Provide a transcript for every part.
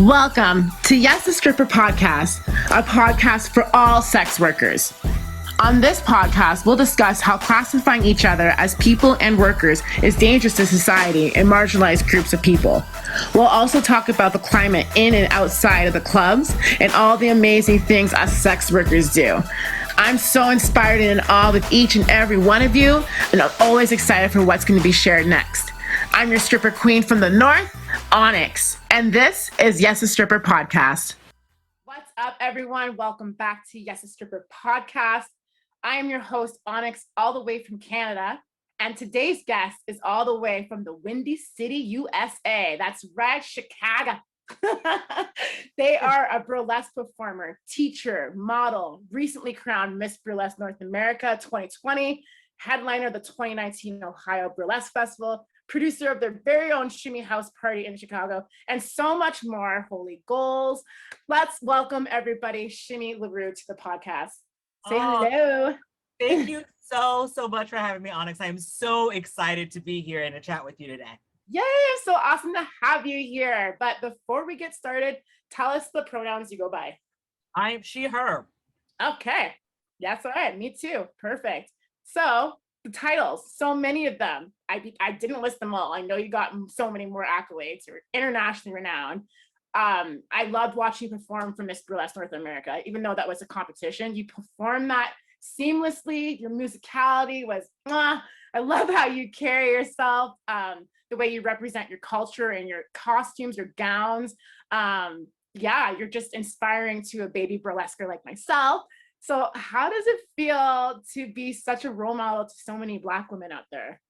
Welcome to YAS the Stripper Podcast, a podcast for all sex workers. On this podcast, we'll discuss how classifying each other as people and workers is dangerous to society and marginalized groups of people. We'll also talk about the climate in and outside of the clubs and all the amazing things us sex workers do. I'm so inspired and in awe with each and every one of you, and I'm always excited for what's going to be shared next. I'm your stripper queen from the north, Onyx, and this is YAS the Stripper Podcast. What's up, everyone? Welcome back to YAS the Stripper Podcast. I am your host, Onyx, all the way from Canada, and today's guest is all the way from the Windy City, USA. That's right, Chicago. They are a burlesque performer, teacher, model, recently crowned Miss Burlesque North America 2020, headliner of the 2019 Ohio Burlesque Festival, producer of their very own Shimmy House Party in Chicago, and so much more. Holy goals. Let's welcome everybody, Shimmy LaRue, to the podcast. Say hello. Thank you so much for having me, Onyx. I am so excited to be here and to chat with you today. Yay, so awesome to have you here. But before we get started, tell us the pronouns you go by. I am she, her. Okay, that's all right. Me too. Perfect. So the titles, so many of them. I didn't list them all. I know you got so many more accolades. You're internationally renowned. I loved watching you perform for Miss Burlesque North America, even though that was a competition. You performed that seamlessly. Your musicality was, I love how you carry yourself, the way you represent your culture and your costumes, your gowns. Yeah, you're just inspiring to a baby burlesquer like myself. So how does it feel to be such a role model to so many Black women out there?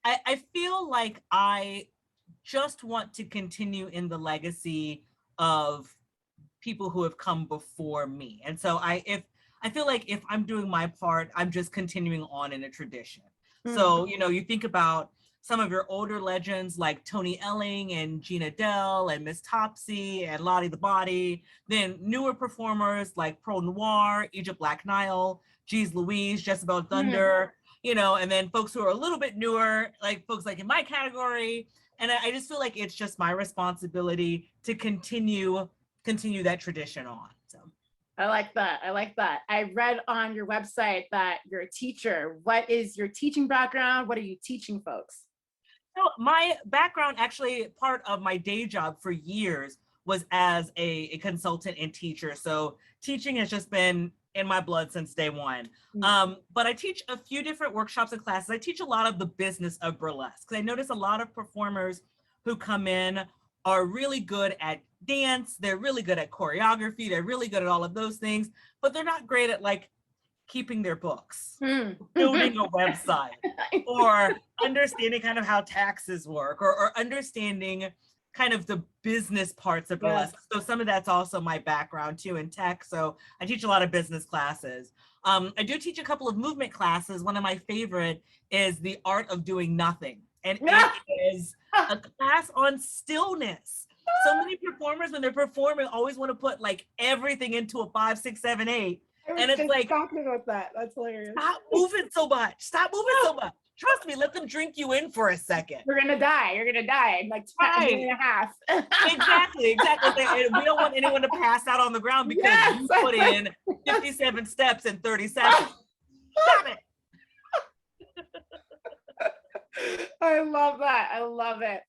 I feel like I just want to continue in the legacy of people who have come before me. And so I feel like if I'm doing my part, I'm just continuing on in a tradition. Mm-hmm. So, you think about some of your older legends like Tony Elling and Gina Dell and Miss Topsy and Lottie the Body, then newer performers like Pearl Noir, Egypt Black Nile, Jeez Louise, Jezebel Thunder, and then folks who are a little bit newer, like folks like in my category. And I just feel like it's just my responsibility to continue that tradition on. So I like that. I read on your website that you're a teacher. What is your teaching background? What are you teaching folks? So my background, actually, part of my day job for years was as a consultant and teacher. So teaching has just been in my blood since day one. But I teach a few different workshops and classes. I teach a lot of the business of burlesque. I notice a lot of performers who come in are really good at dance. They're really good at choreography. They're really good at all of those things, but they're not great at keeping their books, building a website, or understanding kind of how taxes work, or understanding kind of the business parts of burlesque. Yes. So some of that's also my background too in tech. So I teach a lot of business classes. I do teach a couple of movement classes. One of my favorite is the art of doing nothing. And it is a class on stillness. So many performers, when they're performing, always want to put everything into a 5, 6, 7, 8. And it's talking about that. That's hilarious. Stop moving so much. Trust me, let them drink you in for a second. You're gonna die in like 2 and a half. Exactly. We don't want anyone to pass out on the ground because you put in 57 steps in 30 seconds. Stop it. I love that. I love it.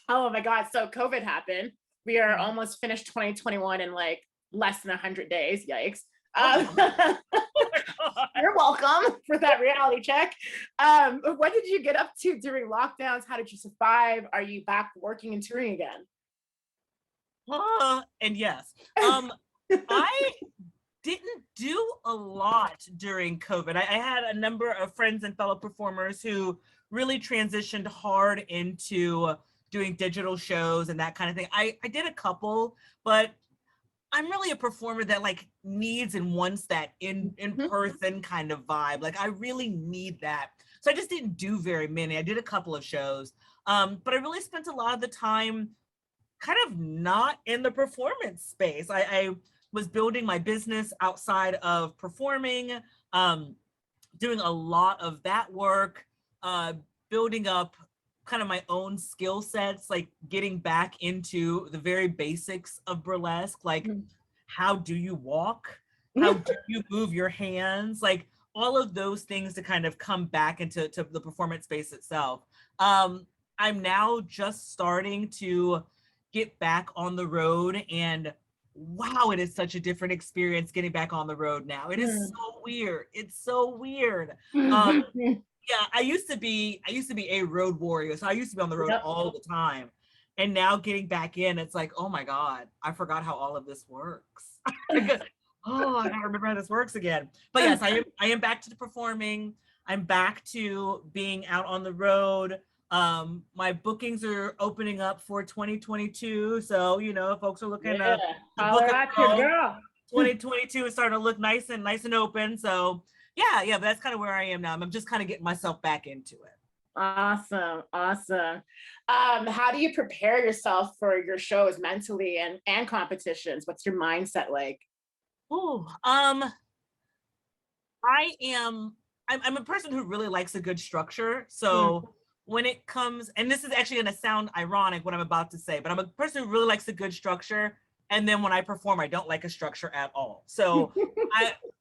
Oh my God. So COVID happened. We are almost finished 2021 in less than 100 days. Yikes. You're welcome for that reality check. What did you get up to during lockdowns? How did you survive? Are you back working and touring again? And yes. I didn't do a lot during COVID. I had a number of friends and fellow performers who really transitioned hard into doing digital shows and that kind of thing. I did a couple, but I'm really a performer that needs and wants that in person kind of vibe. I really need that. So I just didn't do very many. I did a couple of shows, but I really spent a lot of the time kind of not in the performance space. I was building my business outside of performing, doing a lot of that work, building up kind of my own skill sets, like getting back into the very basics of burlesque, like how do you walk? How do you move your hands? Like all of those things to kind of come back into the performance space itself. I'm now just starting to get back on the road, and wow, it is such a different experience getting back on the road now. It is so weird. It's so weird. Yeah, I used to be a road warrior. So I used to be on the road all the time. And now getting back in, it's like, oh my God, I forgot how all of this works. Oh, I gotta remember how this works again. But yes, I am back to the performing. I'm back to being out on the road. My bookings are opening up for 2022. So, you know, folks are looking to book a girl. 2022 is starting to look nice and open. So yeah, but that's kind of where I am now. I'm just kind of getting myself back into it. Awesome. How do you prepare yourself for your shows mentally and competitions? What's your mindset like? I'm a person who really likes a good structure. So when it comes, and this is actually going to sound ironic what I'm about to say, but I'm a person who really likes a good structure. And then when I perform, I don't like a structure at all. So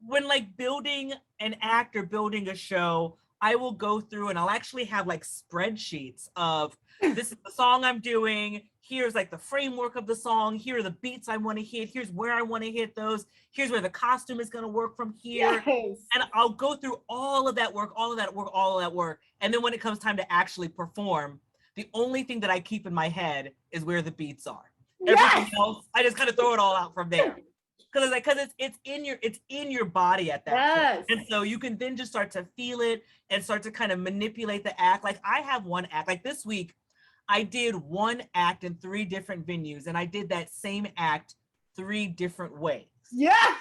when like building an act or building a show, I will go through and I'll actually have like spreadsheets of this is the song I'm doing. Here's like the framework of the song. Here are the beats I want to hit. Here's where I want to hit those. Here's where the costume is going to work from here. Yes. And I'll go through all of that work. And then when it comes time to actually perform, the only thing that I keep in my head is where the beats are. Everything else, I just kind of throw it all out from there. Because it's in your body at that point. And so you can then just start to feel it and start to kind of manipulate the act. Like I have one act, like this week, I did one act in 3 different venues, and I did that same act 3 different ways. Yeah.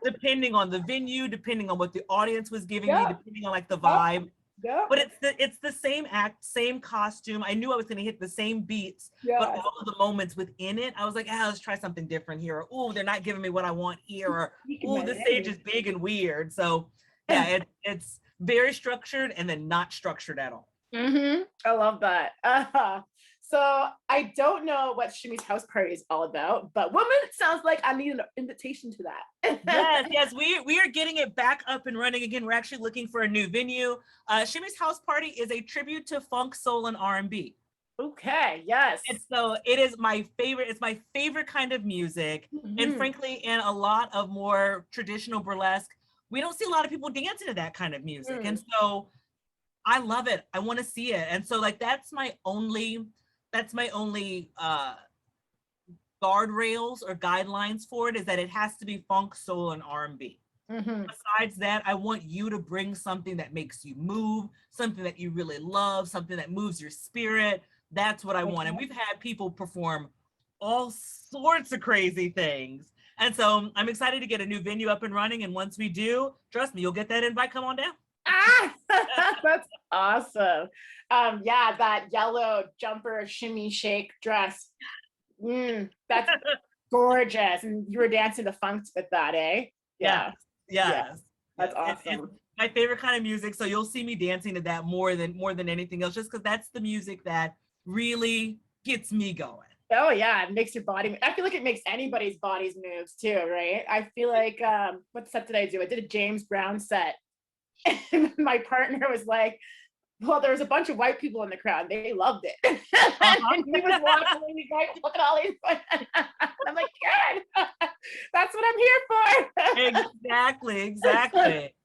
Depending on the venue, depending on what the audience was giving me, depending on like the vibe. Yeah. But it's the same act, same costume. I knew I was going to hit the same beats, but all of the moments within it, I was like, let's try something different here. Or, oh, they're not giving me what I want here. Or, oh, this stage is big and weird. So yeah, it's very structured and then not structured at all. I love that. So I don't know what Shimmy's house party is all about, but woman, it sounds like I need an invitation to that. yes, we are getting it back up and running again. We're actually looking for a new venue. Shimmy's house party is a tribute to funk, soul, and R&B. Okay, yes. And so it is my favorite. It's my favorite kind of music. And frankly, in a lot of more traditional burlesque, we don't see a lot of people dancing to that kind of music. And so I love it. I want to see it. And so like that's my only guardrails or guidelines for it, is that it has to be funk, soul, and R&B. Besides that, I want you to bring something that makes you move, something that you really love, something that moves your spirit. That's what I want. And we've had people perform all sorts of crazy things. And so I'm excited to get a new venue up and running. And once we do, trust me, you'll get that invite. Come on down. That's awesome. Yeah, that yellow jumper shimmy shake dress. That's gorgeous. And you were dancing the funk with that, eh? Yes. That's awesome. It's my favorite kind of music. So you'll see me dancing to that more than anything else, just because that's the music that really gets me going. Oh yeah, it makes your body. I feel like it makes anybody's bodies moves too, right? I feel like what set did I do? I did a James Brown set. And my partner was like, well, there was a bunch of white people in the crowd. They loved it. And he was watching and he's like, look at all these. I'm like, good. That's what I'm here for. Exactly.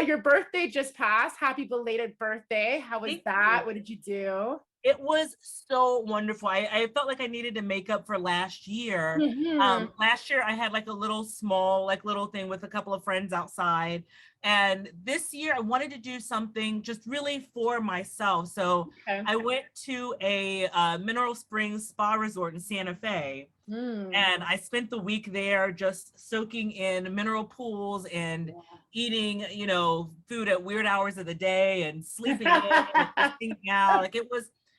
Your birthday just passed. Happy belated birthday. How was that? What did you do? It was so wonderful. I felt like I needed to make up for last year. Last year I had like a little small, like little thing with a couple of friends outside. And this year I wanted to do something just really for myself. So I went to a Mineral Springs spa resort in Santa Fe. And I spent the week there just soaking in mineral pools and eating, food at weird hours of the day and sleeping in and hanging out. Like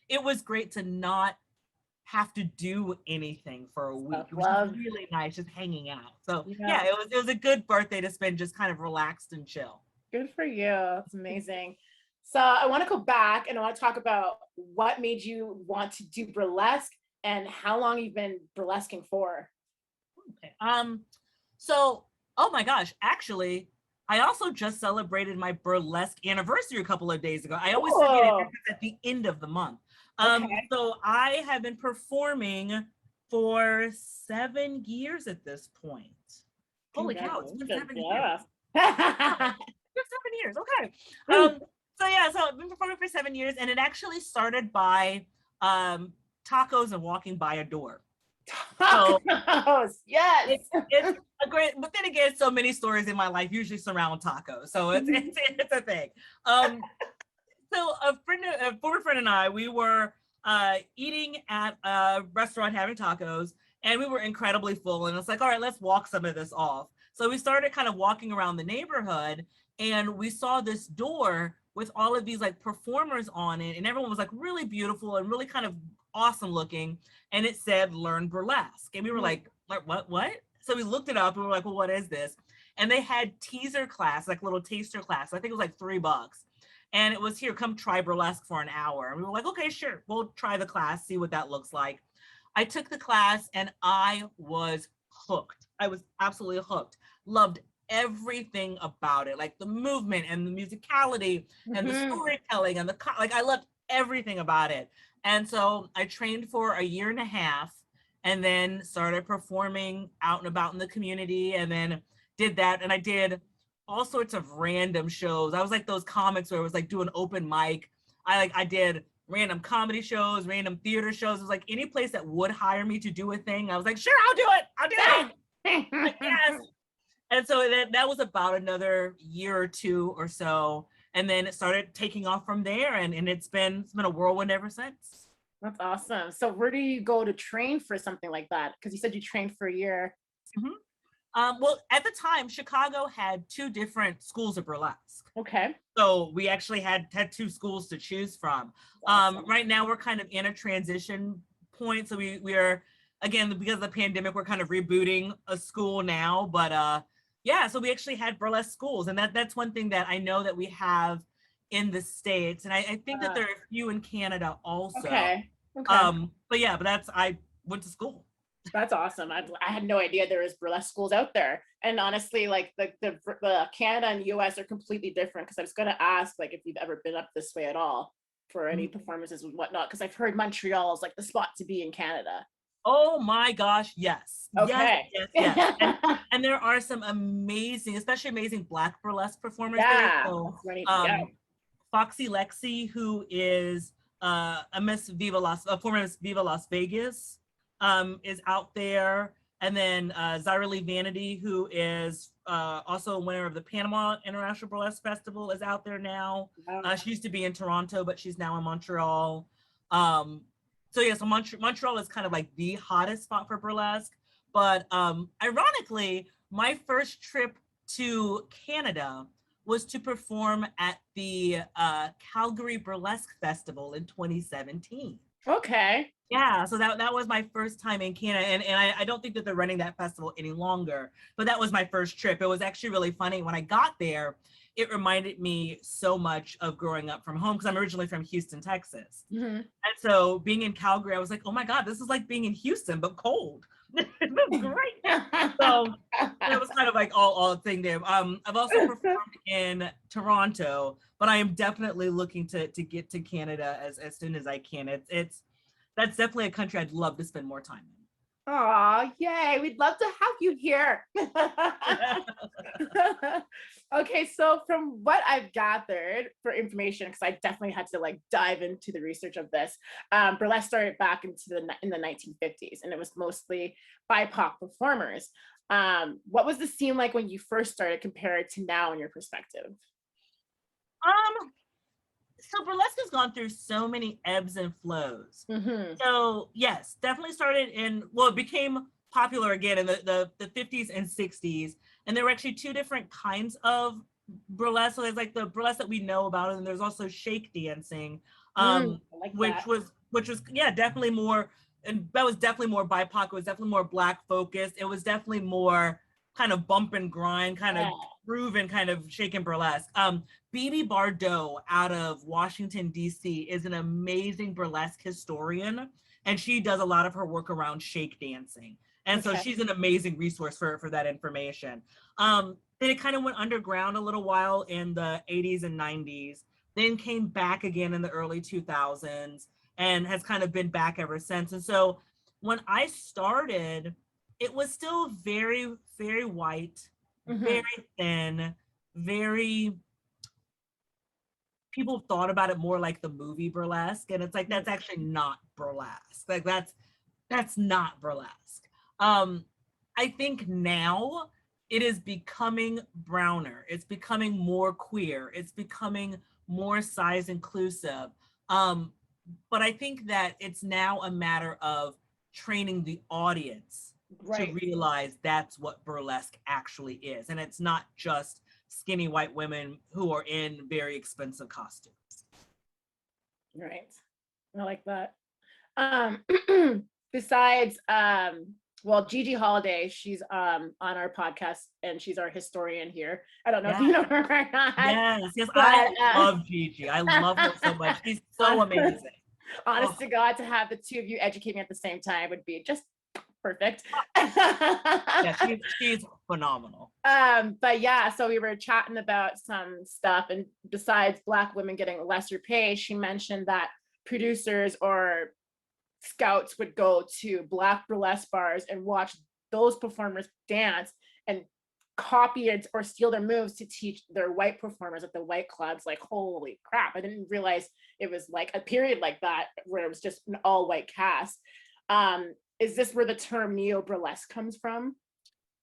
it was great to not have to do anything for a week. It was really nice just hanging out. So yeah, it was a good birthday to spend just kind of relaxed and chill. Good for you. That's amazing. So I want to go back and I want to talk about what made you want to do burlesque and how long you've been burlesquing for. Okay. So, oh my gosh, actually, I also just celebrated my burlesque anniversary a couple of days ago. I always forget it because at the end of the month. So I have been performing for 7 years at this point. Holy cow, it's been 7 years. It's 7 years, okay. So yeah, so I've been performing for 7 years, and it actually started by tacos and walking by a door. Tacos, so, yes. It's a great, but then again, so many stories in my life usually surround tacos, so it's a thing. So a former friend and I, we were eating at a restaurant having tacos, and we were incredibly full, and it's like, all right, let's walk some of this off. So we started kind of walking around the neighborhood, and we saw this door with all of these like performers on it, and everyone was like really beautiful and really kind of awesome looking, and it said learn burlesque, and we were like what? So we looked it up and we were like, well, what is this? And they had teaser class, like little taster class. I think it was like $3, and it was, here, come try burlesque for an hour. And we were like, okay, sure, we'll try the class, see what that looks like. I took the class and I was hooked. I was absolutely hooked. Loved everything about it, like the movement and the musicality and the storytelling and like I loved everything about it. And so I trained for a year and a half, and then started performing out and about in the community, and then did that. And I did all sorts of random shows. I was like those comics where it was like doing open mic. I did random comedy shows, random theater shows. It was like any place that would hire me to do a thing, I was like, sure, I'll do it. Like, yes. And so that was about another year or two or so. And then it started taking off from there, and it's been a whirlwind ever since. That's awesome. So where do you go to train for something like that? Because you said you trained for a year. Well, at the time, Chicago had 2 different schools of burlesque. Okay. So we actually had 2 schools to choose from. Awesome. Right now, we're kind of in a transition point. So we are, again, because of the pandemic, we're kind of rebooting a school now. But yeah, so we actually had burlesque schools. And that's one thing that I know that we have in the States. And I think that there are a few in Canada also. Okay. But yeah, I went to school. That's awesome. I had no idea there was burlesque schools out there. And honestly, like the Canada and US are completely different, because I was going to ask like if you've ever been up this way at all for any performances and whatnot, because I've heard Montreal is like the spot to be in Canada. Oh my gosh, yes. Okay. Yes. And there are some amazing, especially amazing Black burlesque performers there. So, Foxy Lexi, who is a former Miss Viva Las Vegas, is out there. And then Zyra Lee Vanity, who is also a winner of the Panama International Burlesque Festival, is out there now. She used to be in Toronto, but she's now in Montreal. So yeah, so Montreal is kind of like the hottest spot for burlesque. But ironically, my first trip to Canada was to perform at the Calgary Burlesque Festival in 2017. Okay. Yeah, so that was my first time in Canada, and I don't think that they're running that festival any longer, but that was my first trip. It was actually really funny. When I got there, it reminded me so much of growing up from home, because I'm originally from Houston, Texas. And so being in Calgary, I was like, oh my God, this is like being in Houston, but cold. It was great. So it was kind of like all thing there. I've also performed in Toronto, but I am definitely looking to get to Canada as soon as I can. That's definitely a country I'd love to spend more time in. Oh, yay. We'd love to have you here. Okay, so from what I've gathered for information, because I definitely had to like dive into the research of this, burlesque started back in the 1950s, and it was mostly BIPOC performers. What was the scene like when you first started compared to now in your perspective? So burlesque has gone through so many ebbs and flows. So yes, definitely started it became popular again in the 50s and 60s. And there were actually 2 different kinds of burlesque. So there's like the burlesque that we know about, and there's also shake dancing, which was definitely more, and that was definitely more BIPOC. It was definitely more Black focused. It was definitely more kind of bump and grind, kind of groove and kind of shaking burlesque. BB Bardot out of Washington, D.C. is an amazing burlesque historian, and she does a lot of her work around shake dancing. And so she's an amazing resource for that information. Then it kind of went underground a little while in the 80s and 90s, then came back again in the early 2000s and has kind of been back ever since. And so when I started, it was still very, very white, very thin, very, people thought about it more like the movie Burlesque. And it's like, that's actually not burlesque. Like that's not burlesque. I think now it is becoming browner. It's becoming more queer. It's becoming more size inclusive. But I think that it's now a matter of training the audience to realize that's what burlesque actually is. And it's not just skinny white women who are in very expensive costumes. Right. I like that. Besides, well, Gigi Holiday, she's on our podcast and she's our historian here. I don't know if you know her or not. Yes, but, I love Gigi. I love her so much. She's so amazing. Honest to God, to have the two of you educate me at the same time would be just perfect. Yeah, she's phenomenal. But yeah, so we were chatting about some stuff, and besides Black women getting lesser pay, she mentioned that producers or scouts would go to Black burlesque bars and watch those performers dance and copy it or steal their moves to teach their white performers at the white clubs. Like, holy crap, I didn't realize it was like a period like that where it was just an all white cast. Is this where the term neo-burlesque comes from?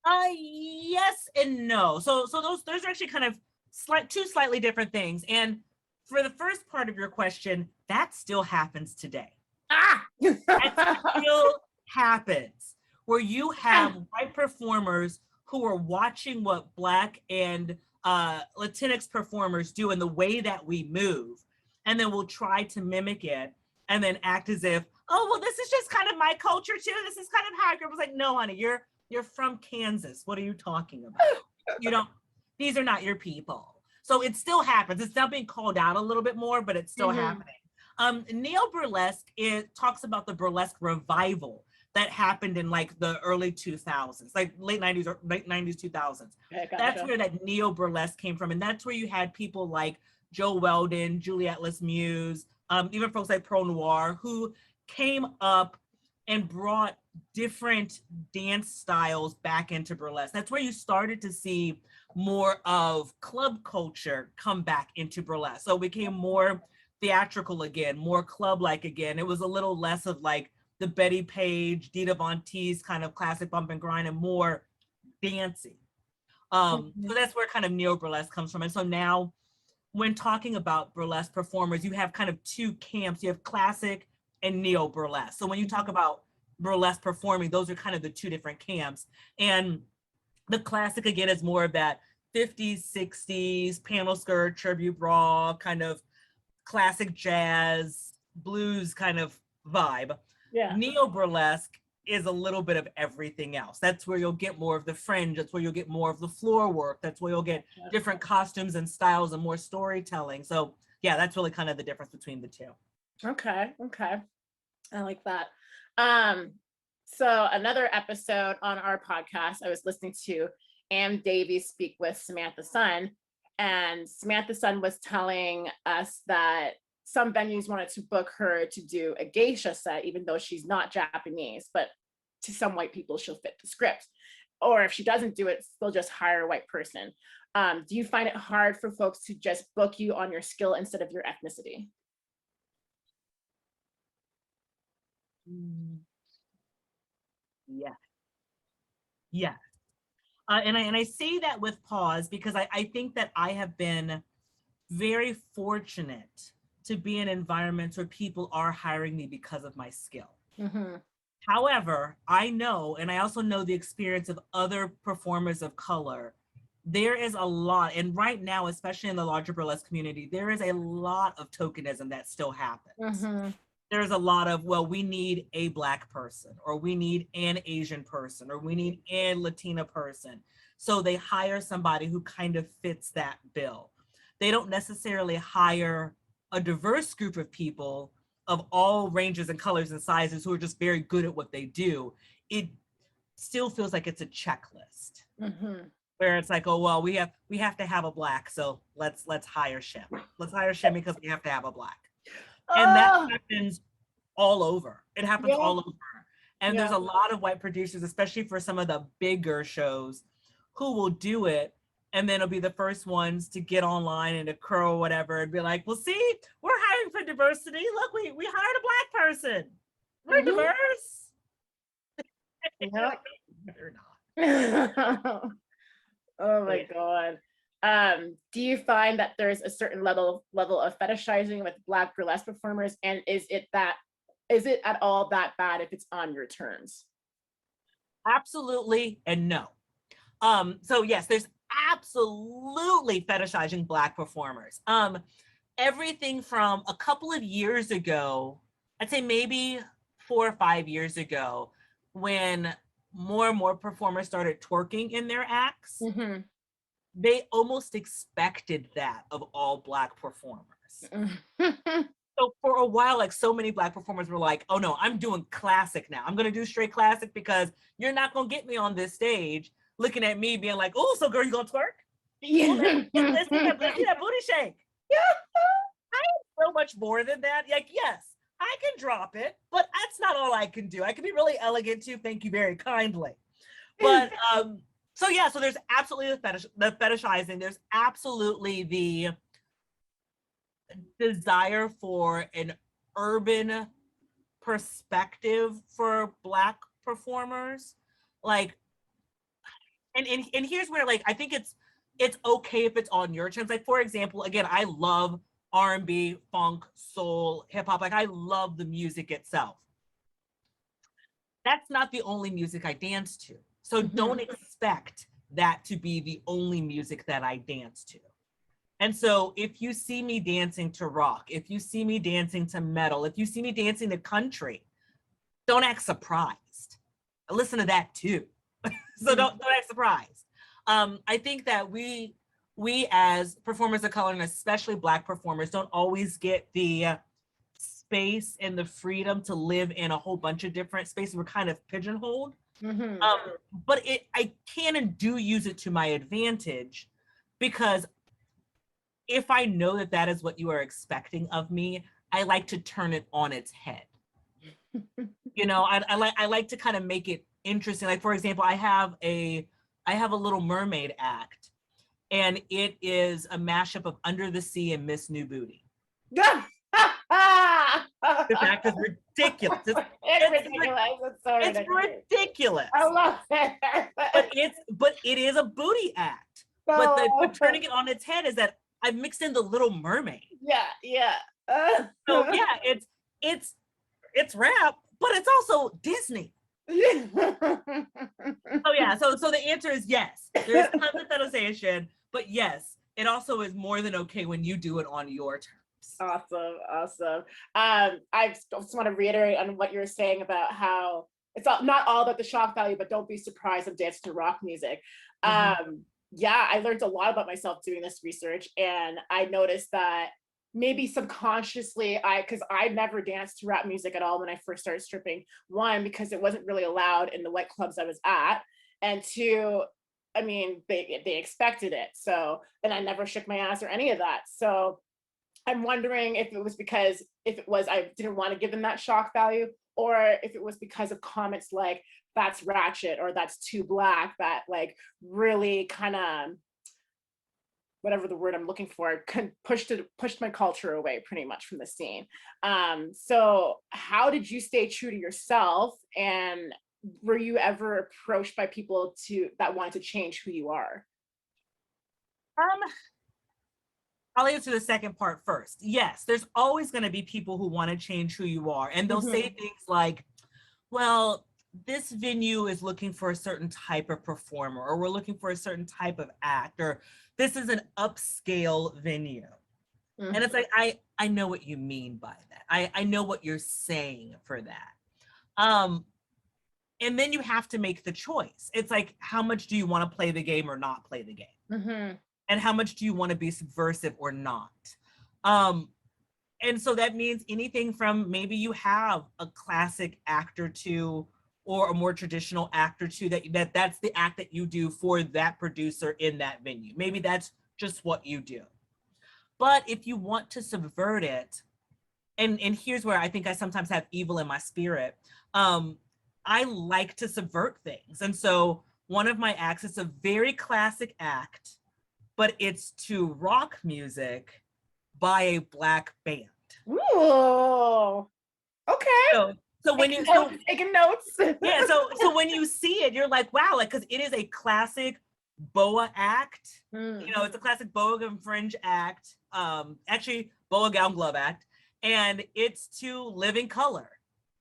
Yes and no. So those are actually kind of two slightly different things. And for the first part of your question, that still happens today. That still happens, where you have white performers who are watching what Black and Latinx performers do and the way that we move, and then we'll try to mimic it and then act as if, oh, well, this is just kind of my culture too. This is kind of how I grew up. I was like, no, honey, you're from Kansas. What are you talking about? These are not your people. So it still happens. It's now being called out a little bit more, but it's still happening. Neo-burlesque, it talks about the burlesque revival that happened in like the early 2000s, like late 90s or late 90s, 2000s. Okay, gotcha. That's where that neo-burlesque came from. And that's where you had people like Joe Weldon, Juliette Lesmuse, even folks like Pro Noir, who came up and brought different dance styles back into burlesque. That's where you started to see more of club culture come back into burlesque. So it became more theatrical again, more club-like again. It was a little less of like the Betty Page, Dita Von Teese kind of classic bump and grind and more dancing. So that's where kind of neo-burlesque comes from. And so now when talking about burlesque performers, you have kind of two camps. You have classic and neo-burlesque. So when you talk about burlesque performing, those are kind of the two different camps. And the classic, again, is more of that 50s, 60s, panel skirt, tribute bra, kind of classic jazz, blues kind of vibe. Yeah. Neo-burlesque is a little bit of everything else. That's where you'll get more of the fringe. That's where you'll get more of the floor work. That's where you'll get different costumes and styles and more storytelling. So yeah, that's really kind of the difference between the two. Okay. I like that. So another episode on our podcast, I was listening to Ann Davies speak with Samantha Sun, and Samantha Sun was telling us that some venues wanted to book her to do a geisha set, even though she's not Japanese, but to some white people, she'll fit the script. Or if she doesn't do it, they'll just hire a white person. Do you find it hard for folks to just book you on your skill instead of your ethnicity? Yeah. And I say that with pause because I think that I have been very fortunate to be in environments where people are hiring me because of my skill. However, I know, and I also know the experience of other performers of color, there is a lot, and right now, especially in the larger burlesque community, there is a lot of tokenism that still happens. there's a lot of, well, we need a Black person, or we need an Asian person, or we need a Latina person. So they hire somebody who kind of fits that bill. They don't necessarily hire a diverse group of people of all ranges and colors and sizes who are just very good at what they do. It still feels like it's a checklist. Where it's like, oh, well, we have to have a Black, so let's hire Shimmy. Let's hire Shimmy because we have to have a Black. And that happens all over. It happens all over. And there's a lot of white producers, especially for some of the bigger shows, who will do it, and then it'll be the first ones to get online and to crow or whatever and be like, well, see, we're hiring for diversity. Look, we hired a Black person. We're diverse. Yeah. They're not. Oh my God. Do you find that there's a certain level of fetishizing with Black burlesque performers, and is it at all that bad if it's on your terms? Absolutely, and no. So yes, there's absolutely fetishizing Black performers. Everything from a couple of years ago, I'd say maybe 4 or 5 years ago, when more and more performers started twerking in their acts, they almost expected that of all Black performers. So for a while, like, so many Black performers were like, oh no, I'm doing classic now. I'm gonna do straight classic because you're not gonna get me on this stage looking at me being like, oh, so girl, you gonna twerk? Let's see that booty shake. I am so much more than that. Like, yes, I can drop it, but that's not all I can do. I can be really elegant too. Thank you very kindly. But so yeah, so there's absolutely the fetishizing. There's absolutely the desire for an urban perspective for Black performers. Like, and here's where, like, I think it's okay if it's on your terms. Like, for example, again, I love R&B, funk, soul, hip hop. Like, I love the music itself. That's not the only music I dance to. So don't expect that to be the only music that I dance to. And so if you see me dancing to rock, if you see me dancing to metal, if you see me dancing to country, don't act surprised. I listen to that too. So don't act surprised. I think that we as performers of color, and especially Black performers, don't always get the space and the freedom to live in a whole bunch of different spaces. We're kind of pigeonholed. But I can and do use it to my advantage, because if I know that that is what you are expecting of me, I like to turn it on its head. You know, I like to kind of make it interesting. Like, for example, I have a Little Mermaid act, and it is a mashup of Under the Sea and Miss New Booty. This act is ridiculous. It's ridiculous. It's so ridiculous. It's ridiculous. I love it. But it is a booty act. But turning it on its head is that I've mixed in the Little Mermaid. Yeah. So yeah, it's rap, but it's also Disney. So yeah, so the answer is yes. There's tons of fetishization, but yes, it also is more than okay when you do it on your terms. Awesome. I just want to reiterate on what you were saying about how it's not all about the shock value, but don't be surprised if dancing to rock music. Yeah, I learned a lot about myself doing this research, and I noticed that maybe subconsciously, because I never danced to rap music at all when I first started stripping. One, because it wasn't really allowed in the white clubs I was at, and two, I mean, they expected it. So, and I never shook my ass or any of that. So I'm wondering if it was because I didn't want to give them that shock value, or if it was because of comments like, that's ratchet, or that's too Black, that like really kind of, whatever the word I'm looking for, pushed my culture away pretty much from the scene. So how did you stay true to yourself, and were you ever approached by people that wanted to change who you are? I'll answer the second part first. Yes, there's always going to be people who want to change who you are, and they'll say things like, well, this venue is looking for a certain type of performer, or we're looking for a certain type of act, or this is an upscale venue. And it's like, I know what you mean by that. I know what you're saying for that. And then you have to make the choice. It's like, how much do you want to play the game or not play the game? And how much do you want to be subversive or not? And so that means anything from maybe you have a classic act or two or a more traditional act or two that's the act that you do for that producer in that venue. Maybe that's just what you do. But if you want to subvert it, and here's where I think I sometimes have evil in my spirit, I like to subvert things. And so one of my acts is a very classic act, but it's to rock music by a Black band. Ooh, okay. So when you taking notes. Yeah, so when you see it, you're like, wow, like, because it is a classic boa act. You know, it's a classic boa and fringe act. Actually, boa gown glove act, and it's to Live in Color.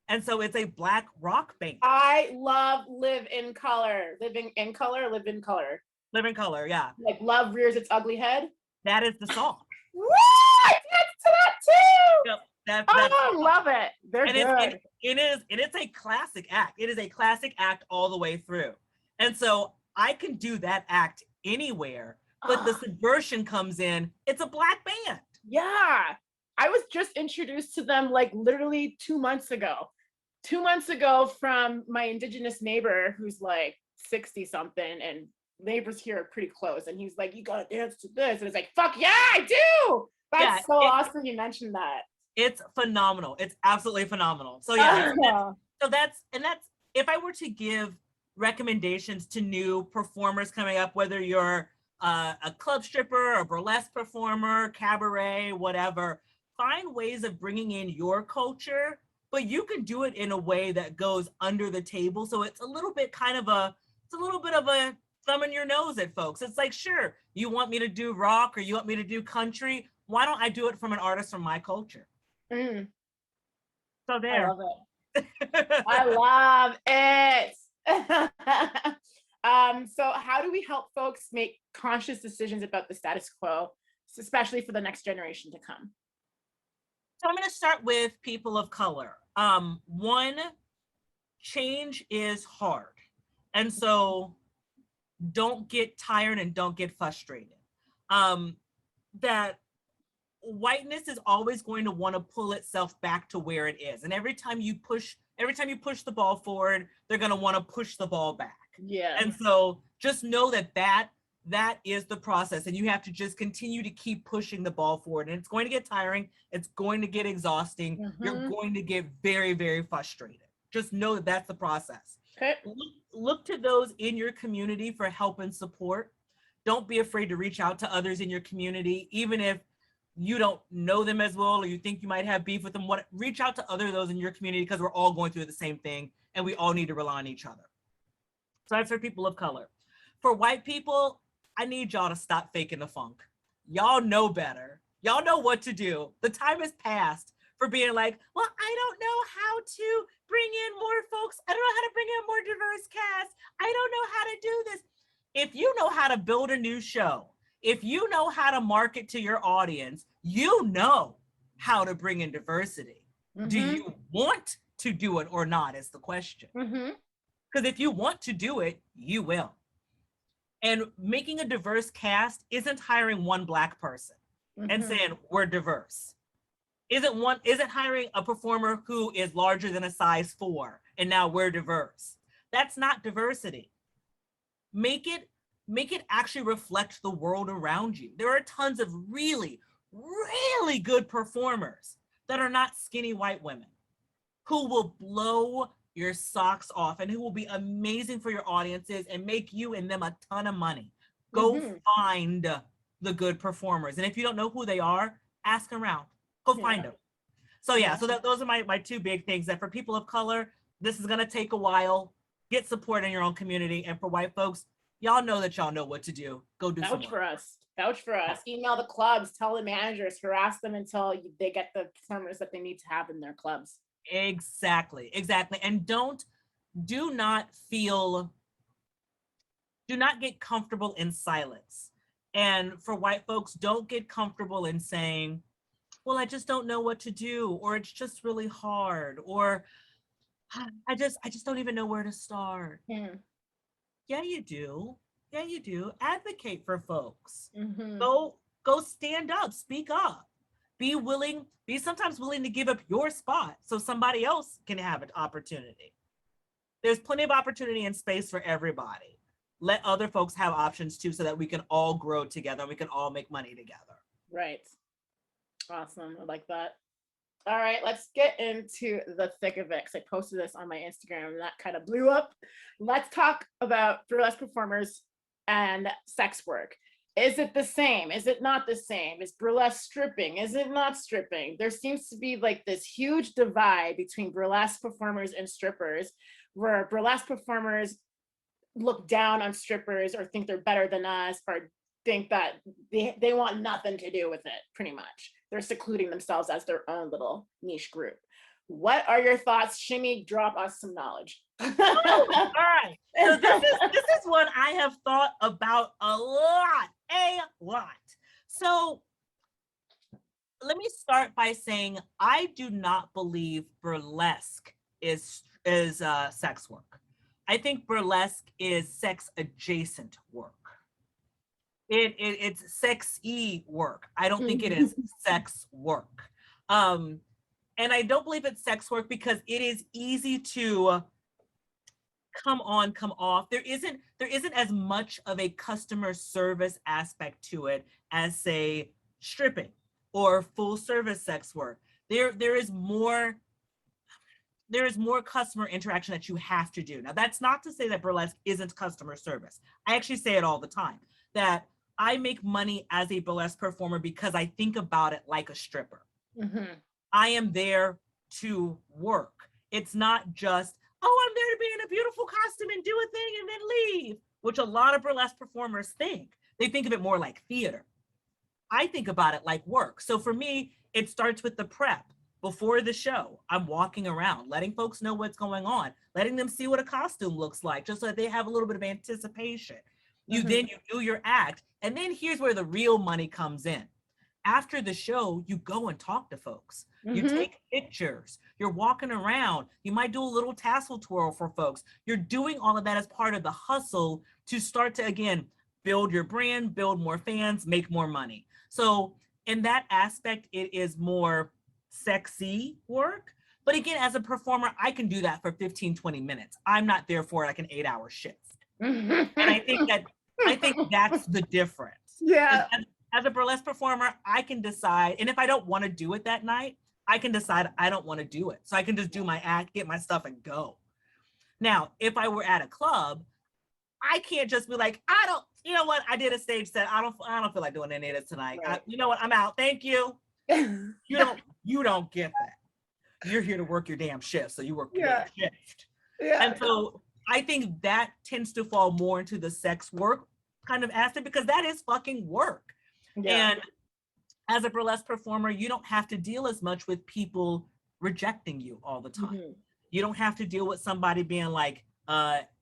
And so it's a Black rock band. I love Live in Color. Living in Color, Live in Color. Live in Color, yeah. Like Love Rears Its Ugly Head. That is the song. What? That's to that too. Yep, I love it. They're good. It's a classic act. It is a classic act all the way through. And so I can do that act anywhere, but the subversion comes in, it's a Black band. Yeah. I was just introduced to them like literally 2 months ago. 2 months ago from my Indigenous neighbor who's like 60 something, and neighbors here are pretty close. And he's like, you gotta dance to this. And it's like, fuck yeah, I do. That's so awesome you mentioned that. It's phenomenal. It's absolutely phenomenal. So yeah, that's if I were to give recommendations to new performers coming up, whether you're a club stripper, a burlesque performer, cabaret, whatever, find ways of bringing in your culture, but you can do it in a way that goes under the table. So it's a little bit of a thumb in your nose at folks. It's like, sure, you want me to do rock or you want me to do country? Why don't I do it from an artist from my culture? So there. I love it. I love it. So how do we help folks make conscious decisions about the status quo, especially for the next generation to come? So I'm going to start with people of color. One, change is hard. And so don't get tired and don't get frustrated. That whiteness is always going to want to pull itself back to where it is. And every time you push the ball forward, they're going to want to push the ball back. Yeah. And so just know that is the process, and you have to just continue to keep pushing the ball forward. And it's going to get tiring. It's going to get exhausting. You're going to get very, very frustrated. Just know that that's the process. Okay. Look to those in your community for help and support. Don't be afraid to reach out to others in your community, even if you don't know them as well, or you think you might have beef with them. Reach out to those in your community, because we're all going through the same thing, and we all need to rely on each other. So that's for people of color. For white people, I need y'all to stop faking the funk. Y'all know better. Y'all know what to do. The time has passed for being like, well, I don't know how to bring in more folks. I don't know how to bring in more diverse cast. I don't know how to do this. If you know how to build a new show, if you know how to market to your audience, you know how to bring in diversity. Do you want to do it or not is the question. Because if you want to do it, you will. And making a diverse cast isn't hiring one Black person and saying we're diverse. Isn't hiring a performer who is larger than a size 4 and now we're diverse. That's not diversity. Make it actually reflect the world around you. There are tons of really, really good performers that are not skinny white women who will blow your socks off and who will be amazing for your audiences and make you and them a ton of money. Go find the good performers. And if you don't know who they are, ask around. Go find them. So yeah, so those are my two big things. That for people of color, this is gonna take a while. Get support in your own community. And for white folks, y'all know that y'all know what to do. Go do some work. Vouch for us. Email the clubs, tell the managers, harass them until they get the performers that they need to have in their clubs. Exactly. And do not get comfortable in silence. And for white folks, don't get comfortable in saying, well, I just don't know what to do, or it's just really hard, or I just don't even know where to start. Yeah, you do. Yeah, you do. Advocate for folks. Go stand up, speak up. Be sometimes willing to give up your spot so somebody else can have an opportunity. There's plenty of opportunity and space for everybody. Let other folks have options too, so that we can all grow together and we can all make money together. Right. Awesome. I like that. All right, let's get into the thick of it, because I posted this on my Instagram and that kind of blew up. Let's talk about burlesque performers and sex work. Is it the same? Is it not the same? Is burlesque stripping? Is it not stripping? There seems to be like this huge divide between burlesque performers and strippers, where burlesque performers look down on strippers or think they're better than us, or think that they want nothing to do with it, pretty much. They're secluding themselves as their own little niche group. What are your thoughts? Shimmy, drop us some knowledge. All right. So this is one I have thought about a lot. So let me start by saying I do not believe burlesque is sex work. I think burlesque is sex adjacent work. It's sexy work. I don't think it is sex work. And I don't believe it's sex work because it is easy to come on, come off. There isn't as much of a customer service aspect to it as, say, stripping or full service sex work. There is more customer interaction that you have to do. Now, that's not to say that burlesque isn't customer service. I actually say it all the time, that I make money as a burlesque performer because I think about it like a stripper. I am there to work. It's not just, oh, I'm there to be in a beautiful costume and do a thing and then leave, which a lot of burlesque performers think. They think of it more like theater. I think about it like work. So for me, it starts with the prep. Before the show, I'm walking around, letting folks know what's going on, letting them see what a costume looks like, just so that they have a little bit of anticipation. Then you do your act, and then here's where the real money comes in. After the show, you go and talk to folks. You take pictures. You're walking around. You might do a little tassel twirl for folks. You're doing all of that as part of the hustle to start to, again, build your brand, build more fans, make more money. So in that aspect, it is more sexy work. But again, as a performer, I can do that for 15, 20 minutes. I'm not there for like an 8-hour shift. And I think that's the difference. Yeah. As a burlesque performer, I can decide, and if I don't want to do it that night, I can decide I don't want to do it. So I can just do my act, get my stuff, and go. Now, if I were at a club, I can't just be like, you know what? I did a stage set. I don't feel like doing any of this tonight. Right. You know what? I'm out. Thank you. You don't get that. You're here to work your damn shift, so you work your damn shift. Yeah. And so I think that tends to fall more into the sex work kind of aspect, because that is fucking work. Yeah. And as a burlesque performer, you don't have to deal as much with people rejecting you all the time. You don't have to deal with somebody being like,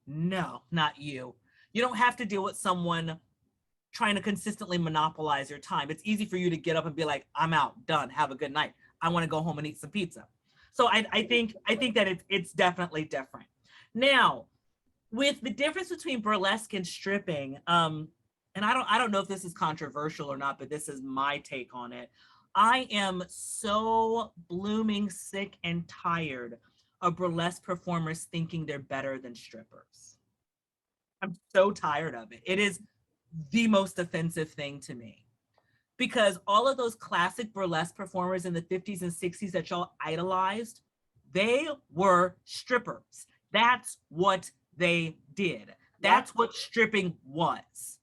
no, not you. You don't have to deal with someone trying to consistently monopolize your time. It's easy for you to get up and be like, I'm out, done, have a good night. I want to go home and eat some pizza. So I think that it's definitely different. Now, with the difference between burlesque and stripping, and I don't know if this is controversial or not, but this is my take on it. I am so blooming sick and tired of burlesque performers thinking they're better than strippers. I'm so tired of it. It is the most offensive thing to me, because all of those classic burlesque performers in the 50s and 60s that y'all idolized, they were strippers. That's what they did. That's what stripping was.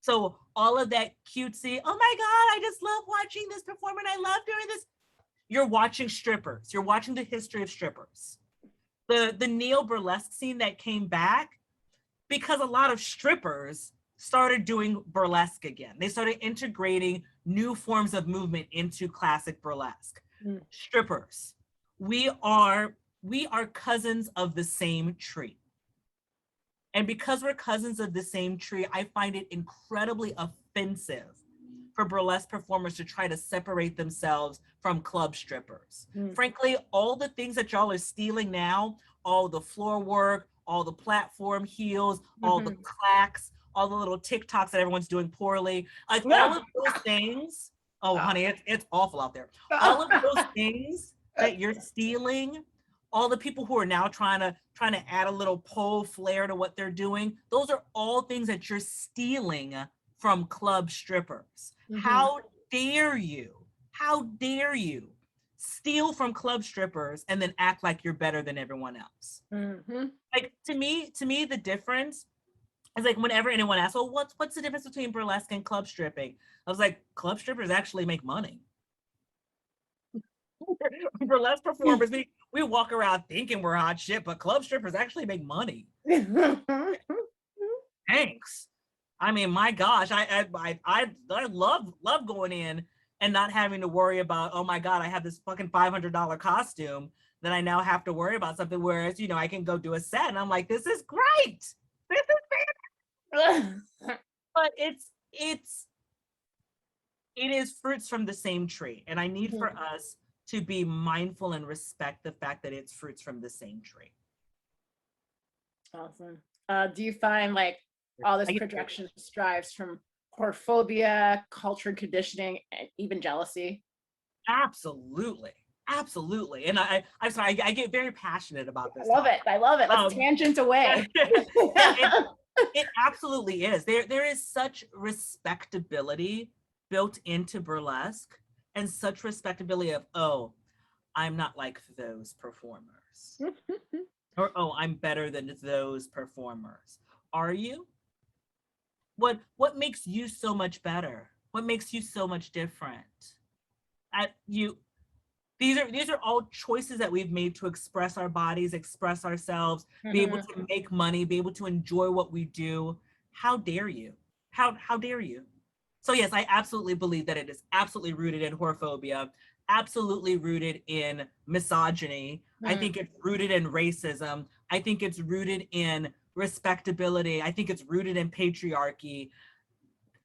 So all of that cutesy, oh my God, I just love watching this performance. I love doing this. You're watching strippers. You're watching the history of strippers. The neo burlesque scene that came back because a lot of strippers started doing burlesque again. They started integrating new forms of movement into classic burlesque. Strippers, we are cousins of the same tree. And because we're cousins of the same tree, I find it incredibly offensive for burlesque performers to try to separate themselves from club strippers. Frankly, all the things that y'all are stealing now, all the floor work, all the platform heels, all the clacks, all the little TikToks that everyone's doing poorly, like all of those things. Oh, honey, it's awful out there. All of those things that you're stealing, all the people who are now trying to add a little pole flair to what they're doing, those are all things that you're stealing from club strippers. How dare you? How dare you steal from club strippers and then act like you're better than everyone else? Like to me, the difference is like whenever anyone asks, "Oh, what's the difference between burlesque and club stripping?" I was like, club strippers actually make money. Burlesque performers, we walk around thinking we're hot shit, but club strippers actually make money. Thanks. I mean, my gosh, I love going in and not having to worry about, oh my God, I have this fucking $500 costume that I now have to worry about something. Whereas, you know, I can go do a set and I'm like, this is great. This is fantastic. But it is fruits from the same tree. And I need for us to be mindful and respect the fact that it's fruits from the same tree. Awesome. Do you find like all this projection strives from whorephobia, culture and conditioning, and even jealousy? Absolutely. Absolutely. And I'm sorry, I get very passionate about this. I love it. Let's tangent away. It absolutely is. There is such respectability built into burlesque and such respectability of, oh, I'm not like those performers. Or, oh, I'm better than those performers. Are you? What makes you so much better? What makes you so much different? These are all choices that we've made to express our bodies, express ourselves, be able to make money, be able to enjoy what we do. How dare you? How dare you? So yes, I absolutely believe that it is absolutely rooted in whorephobia, absolutely rooted in misogyny. I think it's rooted in racism. I think it's rooted in respectability. I think it's rooted in patriarchy.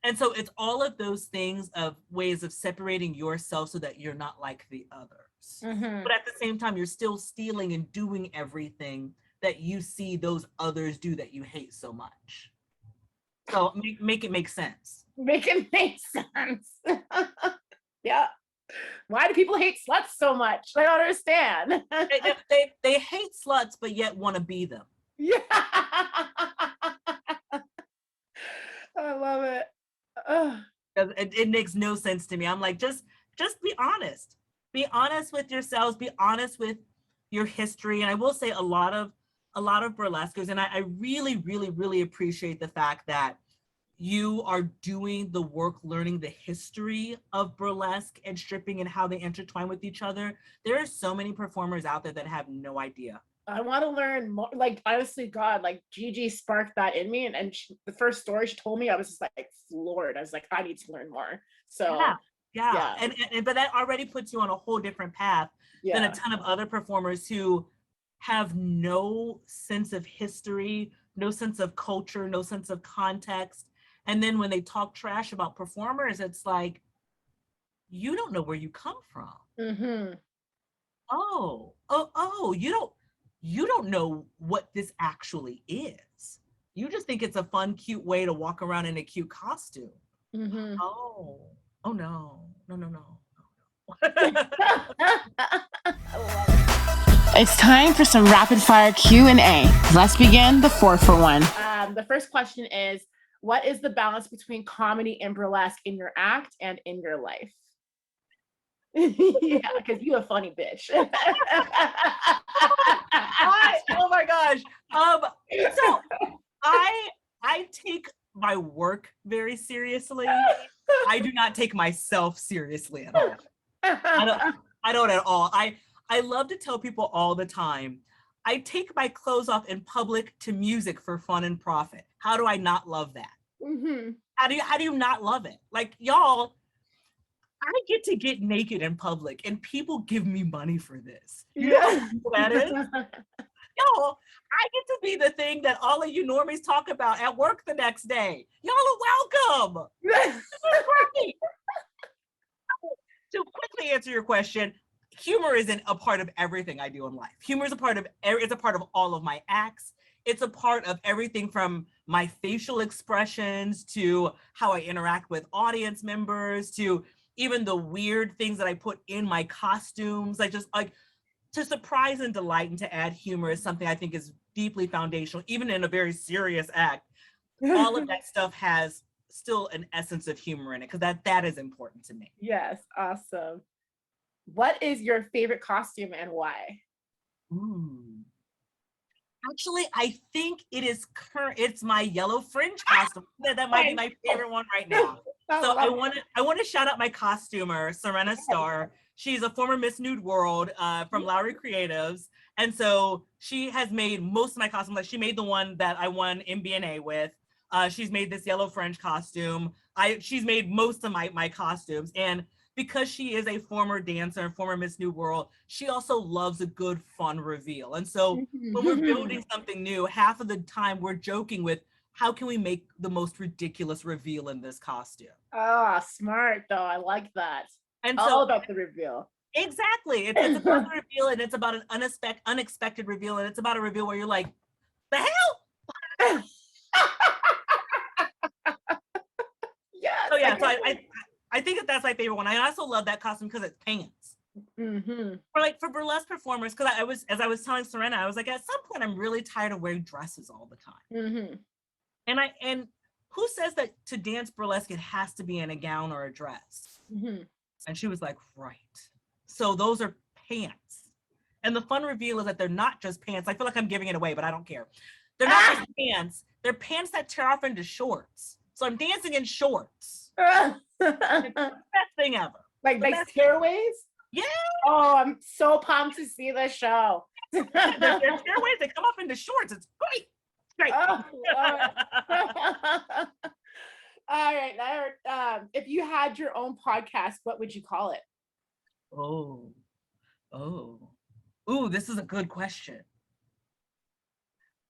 And so it's all of those things of ways of separating yourself so that you're not like the others. But at the same time, you're still stealing and doing everything that you see those others do that you hate so much. So make it make sense. Make it make sense. Yeah. Why do people hate sluts so much? I don't understand. They hate sluts, but yet want to be them. Yeah. I love it. It makes no sense to me. I'm like, just be honest. Be honest with yourselves. Be honest with your history. And I will say a lot of burlesquers, and I really, really, really appreciate the fact that you are doing the work, learning the history of burlesque and stripping and how they intertwine with each other. There are so many performers out there that have no idea. I want to learn more. Like, honestly, God, like Gigi sparked that in me. And the first story she told me, I was just like floored. I was like, I need to learn more. So yeah. And but that already puts you on a whole different path than a ton of other performers who have no sense of history, no sense of culture, no sense of context. And then when they talk trash about performers, it's like, you don't know where you come from. Oh, you don't know what this actually is. You just think it's a fun, cute way to walk around in a cute costume. Oh no. It's time for some rapid fire Q&A. Let's begin the 4-for-1. The first question is, what is the balance between comedy and burlesque in your act and in your life? Yeah, because you a funny bitch. Oh my gosh. So I take my work very seriously. I do not take myself seriously at all. I don't at all. I love to tell people all the time, I take my clothes off in public to music for fun and profit. How do I not love that? How do you not love it? Like, y'all, I get to get naked in public and people give me money for this. You know what that is? Y'all, I get to be the thing that all of you normies talk about at work the next day. Y'all are welcome. This is great. To quickly answer your question, humor isn't a part of everything I do in life. Humor is a part of it's a part of all of my acts. It's a part of everything from my facial expressions to how I interact with audience members to even the weird things that I put in my costumes. Like just like to surprise and delight and to add humor is something I think is deeply foundational, even in a very serious act. All of that stuff has still an essence of humor in it because that is important to me. Yes, awesome. What is your favorite costume and why? Actually, I think it's my yellow fringe costume. That might be my favorite one right now. So I want to shout out my costumer, Serena Starr. She's a former Miss Nude World from Lowry Creatives. And so she has made most of my costumes. Like she made the one that I won MBNA with. She's made this yellow fringe costume. She's made most of my costumes. And because she is a former dancer and former Miss New World, she also loves a good fun reveal. And so when we're building something new, half of the time we're joking with how can we make the most ridiculous reveal in this costume? Oh, smart though. I like that. And all so about the reveal. Exactly. It's about the reveal and it's about an unexpected reveal. And it's about a reveal where you're like, the hell? Yes. So yeah, so I think that's my favorite one. I also love that costume because it's pants. For burlesque performers, because as I was telling Serena, I was like, at some point, I'm really tired of wearing dresses all the time. And who says that to dance burlesque it has to be in a gown or a dress? And she was like, right. So those are pants. And the fun reveal is that they're not just pants. I feel like I'm giving it away, but I don't care. They're not just pants. They're pants that tear off into shorts. So I'm dancing in shorts. It's the best thing ever. Like stairways? Yeah. Oh, I'm so pumped to see the show. They're stairways. They come up into shorts. It's great. Great. Oh, all right. If you had your own podcast, what would you call it? Ooh, this is a good question.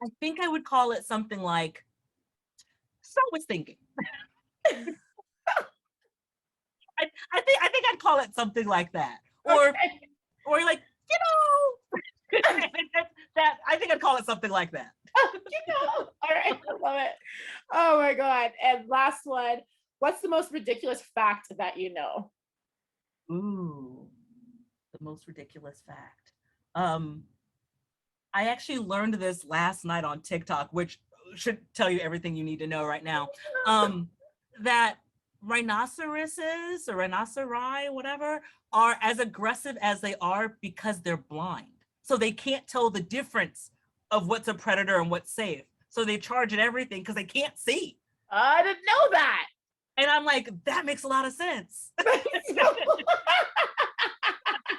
I think I would call it something like, so I was thinking. I think I'd call it something like that. Or like, that I think I'd call it something like that. All right, I love it. Oh my God. And last one, what's the most ridiculous fact that you know? Ooh, the most ridiculous fact. I actually learned this last night on TikTok, which should tell you everything you need to know right now. That rhinoceroses or rhinoceri, whatever, are as aggressive as they are because they're blind. So they can't tell the difference of what's a predator and what's safe. So they charge at everything because they can't see. I didn't know that. And I'm like, that makes a lot of sense.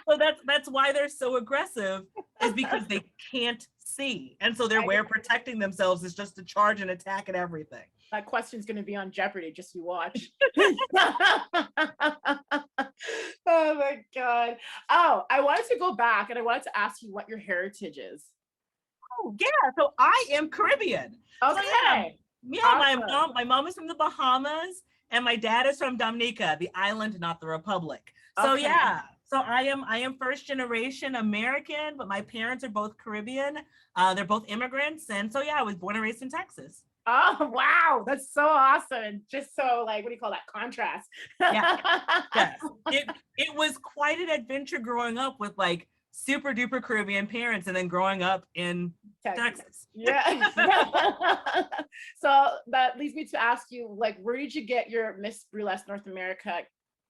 So that's why they're so aggressive, is because they can't see. And so their way of protecting themselves is just to charge and attack at everything. That question's going to be on Jeopardy, just you watch. Oh my God. Oh, I wanted to go back and I wanted to ask you what your heritage is. Oh, yeah. So I am Caribbean. Okay. So yeah, Awesome. my mom is from the Bahamas and my dad is from Dominica, the island, not the republic. So Okay. yeah. So I am first generation American, but my parents are both Caribbean. They're both immigrants. And so yeah, I was born and raised in Texas. Oh, wow. That's so awesome. And just so like, what do you call that? Contrast. Yeah. Yes. It was quite an adventure growing up with like super duper Caribbean parents and then growing up in Texas. Yeah. So that leads me to ask you, like, where did you get your Miss Burlesque North America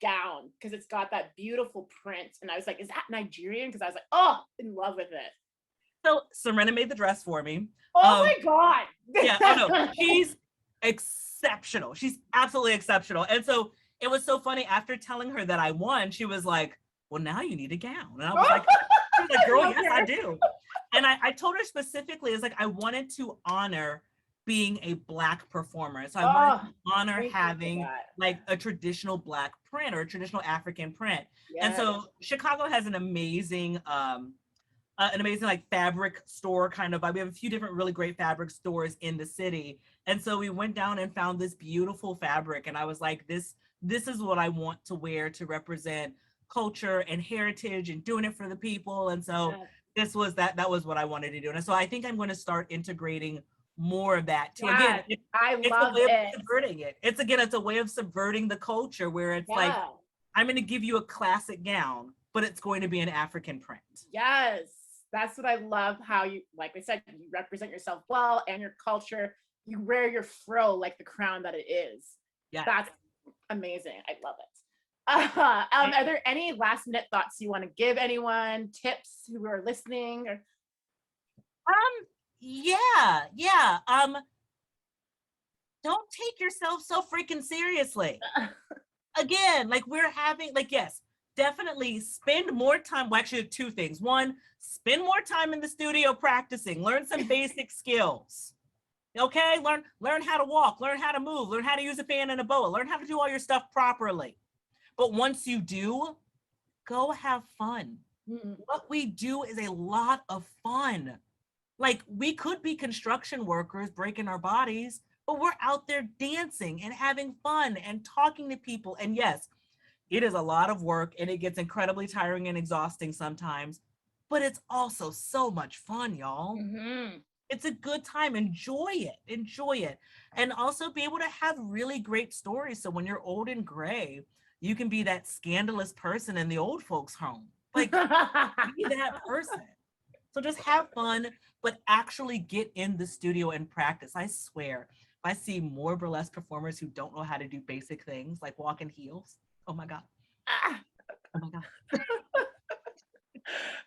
gown? Because it's got that beautiful print. And I was like, is that Nigerian? Because I was like, oh, in love with it. So Serena made the dress for me. Oh my God. Yeah, oh no, she's exceptional. She's absolutely exceptional. And so it was so funny, after telling her that I won, she was like, well, now you need a gown. And I was like, girl, yes, I do. And I told her specifically, it's like, I wanted to honor being a Black performer. So I wanted to honor having like a traditional Black print or a traditional African print. Yes. And so Chicago has an amazing like fabric store kind of. We have a few different really great fabric stores in the city. And so we went down and found this beautiful fabric. And I was like, this is what I want to wear to represent culture and heritage and doing it for the people. And so Yes. that was what I wanted to do. And so I think I'm going to start integrating more of that too. Again, Yes, I it's a love way of it. subverting it. It's a way of subverting the culture where it's like, Yeah. I'm going to give you a classic gown, but it's going to be an African print. Yes, that's what I love. How you, like I said, you represent yourself well and your culture. You wear your fro like the crown that it is. Yeah, That's amazing. I love it. Are there any last minute thoughts you want to give anyone? Tips who are listening? Or yeah. Don't take yourself so freaking seriously. Again, like we're having, like, yes, definitely spend more time. Well, actually, two things. One, spend more time in the studio practicing, learn some basic skills. Okay, learn how to walk, learn how to move, learn how to use a fan and a boa, learn how to do all your stuff properly. But once you do, go have fun. What we do is a lot of fun. Like, we could be construction workers breaking our bodies, but we're out there dancing and having fun and talking to people. And yes, it is a lot of work and it gets incredibly tiring and exhausting sometimes, but it's also so much fun, y'all. It's a good time. Enjoy it. And also be able to have really great stories. So when you're old and gray, you can be that scandalous person in the old folks' home. Like, be that person. So just have fun, but actually get in the studio and practice. I swear, if I see more burlesque performers who don't know how to do basic things like walk in heels, oh my God. Oh my God.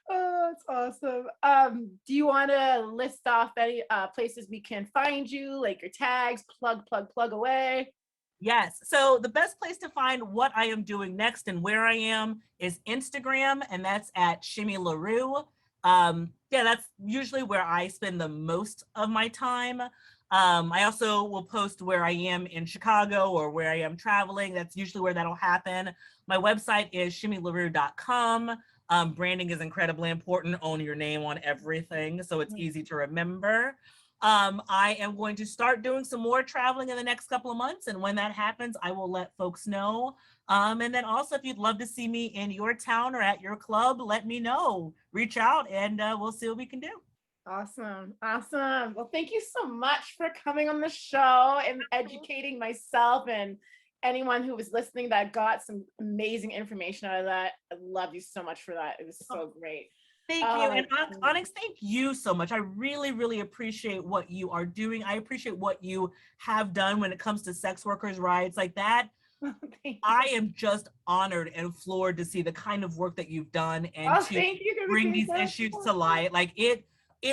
Oh, that's awesome. Do you want to list off any places we can find you, like your tags, plug away? Yes. So the best place to find what I am doing next and where I am is Instagram, and that's at Shimmy LaRue. Yeah, that's usually where I spend the most of my time. I also will post where I am in Chicago or where I am traveling. That's usually where that'll happen. My website is shimmylarue.com. Branding is incredibly important. Own your name on everything, so it's easy to remember. I am going to start doing some more traveling in the next couple of months, and when that happens, I will let folks know. And then also, if you'd love to see me in your town or at your club, let me know. Reach out, and we'll see what we can do. Awesome. Well, thank you so much for coming on the show and educating myself and anyone who was listening that got some amazing information out of that. I love you so much for that. It was so great. Thank you. And Onyx, thank you so much. I really, really appreciate what you are doing. I appreciate what you have done when it comes to sex workers' rights like that. I am just honored and floored to see the kind of work that you've done and to bring these issues to light. Like it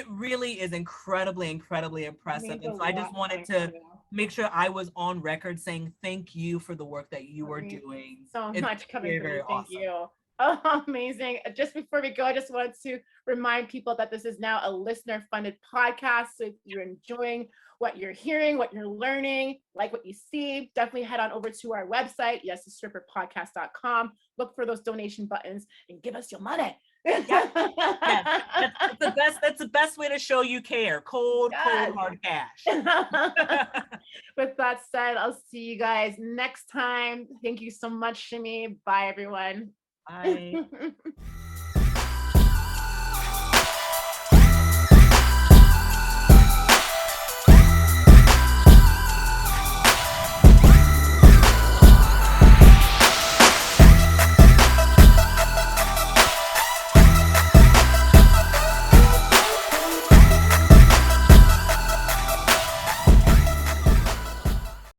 really is incredibly, incredibly impressive. And so I just wanted to make sure I was on record saying thank you for the work that you are doing. So it's much coming from you. Thank awesome. you. Oh, amazing. Just before we go, I just wanted to remind people that this is now a listener-funded podcast. So if you're enjoying what you're hearing, what you're learning, like what you see, definitely head on over to our website, YASstripperpodcast.com. Look for those donation buttons and give us your money. Yes. That's the best way to show you care. Cold hard cash. With that said, I'll see you guys next time. Thank you so much, Shimmy. Bye, everyone. Bye.